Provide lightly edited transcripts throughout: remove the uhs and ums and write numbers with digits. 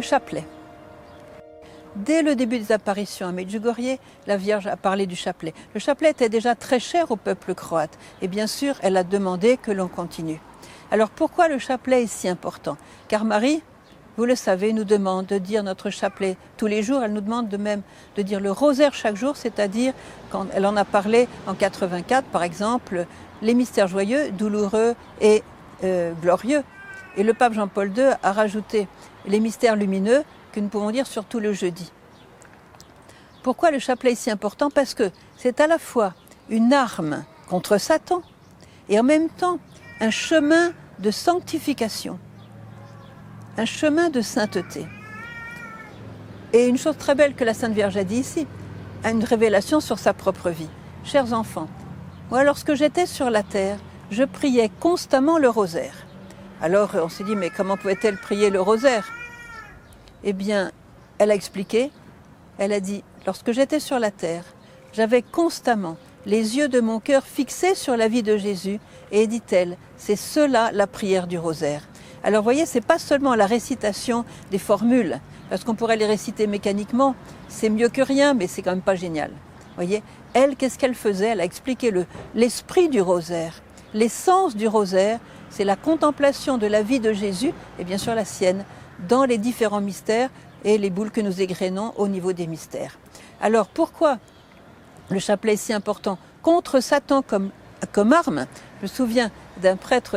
chapelet. Dès le début des apparitions à Medjugorje, la Vierge a parlé du chapelet. Le chapelet était déjà très cher au peuple croate et bien sûr, elle a demandé que l'on continue. Alors pourquoi le chapelet est si important? Car Marie, vous le savez, nous demande de dire notre chapelet tous les jours. Elle nous demande de même de dire le rosaire chaque jour, c'est-à-dire, quand elle en a parlé en 84, par exemple, les mystères joyeux, douloureux et glorieux. Et le pape Jean-Paul II a rajouté les mystères lumineux, que nous pouvons dire surtout le jeudi. Pourquoi le chapelet est si important? Parce que c'est à la fois une arme contre Satan et en même temps un chemin de sanctification, un chemin de sainteté. Et une chose très belle que la Sainte Vierge a dit ici, une révélation sur sa propre vie. Chers enfants, moi lorsque j'étais sur la terre, je priais constamment le rosaire. Alors on s'est dit, mais comment pouvait-elle prier le rosaire? Eh bien, elle a expliqué, elle a dit, lorsque j'étais sur la terre, j'avais constamment les yeux de mon cœur fixés sur la vie de Jésus, et dit-elle, c'est cela la prière du rosaire. Alors vous voyez, c'est pas seulement la récitation des formules, parce qu'on pourrait les réciter mécaniquement, c'est mieux que rien, mais c'est quand même pas génial. Vous voyez, elle, qu'est-ce qu'elle faisait? Elle a expliqué l'esprit du rosaire, l'essence du rosaire, c'est la contemplation de la vie de Jésus, et bien sûr la sienne, dans les différents mystères et les boules que nous égrénons au niveau des mystères. Alors pourquoi le chapelet est si important contre Satan comme arme? Je me souviens d'un prêtre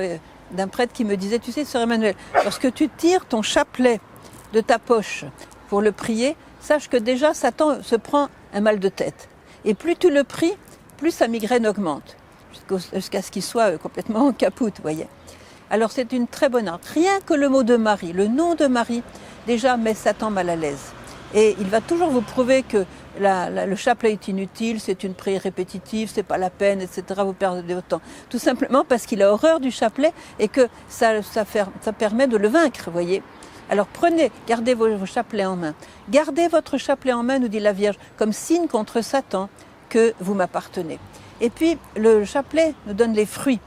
qui me disait, tu sais, Sœur Emmanuelle, lorsque tu tires ton chapelet de ta poche pour le prier, sache que déjà Satan se prend un mal de tête. Et plus tu le pries, plus sa migraine augmente, jusqu'à ce qu'il soit complètement en capoute, vous voyez. Alors c'est une très bonne arme. Rien que le mot de Marie, le nom de Marie, déjà met Satan mal à l'aise. Et il va toujours vous prouver que le chapelet est inutile, c'est une prière répétitive, c'est pas la peine, etc. Vous perdez votre temps. Tout simplement parce qu'il a horreur du chapelet et que ça permet de le vaincre, vous voyez. Alors gardez vos chapelets en main. Gardez votre chapelet en main, nous dit la Vierge, comme signe contre Satan que vous m'appartenez. Et puis le chapelet nous donne les fruits.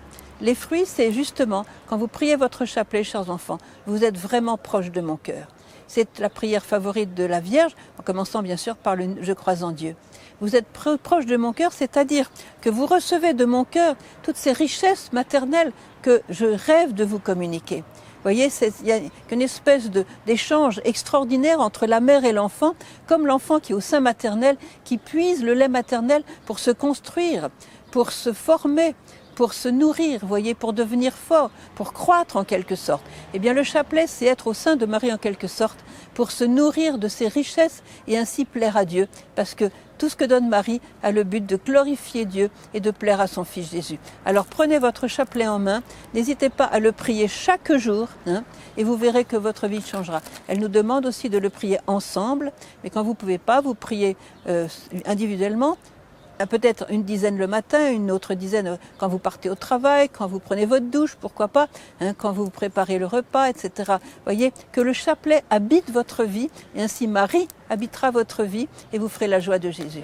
Les fruits, c'est justement, quand vous priez votre chapelet, chers enfants, vous êtes vraiment proche de mon cœur. C'est la prière favorite de la Vierge, en commençant bien sûr par le « Je crois en Dieu ». Vous êtes proche de mon cœur, c'est-à-dire que vous recevez de mon cœur toutes ces richesses maternelles que je rêve de vous communiquer. Vous voyez, il y a une espèce d'échange extraordinaire entre la mère et l'enfant, comme l'enfant qui est au sein maternel, qui puise le lait maternel pour se construire, pour se former, pour se nourrir, vous voyez, pour devenir fort, pour croître en quelque sorte. Eh bien le chapelet, c'est être au sein de Marie en quelque sorte, pour se nourrir de ses richesses et ainsi plaire à Dieu, parce que tout ce que donne Marie a le but de glorifier Dieu et de plaire à son Fils Jésus. Alors prenez votre chapelet en main, n'hésitez pas à le prier chaque jour, et vous verrez que votre vie changera. Elle nous demande aussi de le prier ensemble, mais quand vous ne pouvez pas, vous priez individuellement, peut-être une dizaine le matin, une autre dizaine quand vous partez au travail, quand vous prenez votre douche, pourquoi pas, quand vous préparez le repas, etc. Voyez, que le chapelet habite votre vie, et ainsi Marie habitera votre vie, et vous ferez la joie de Jésus.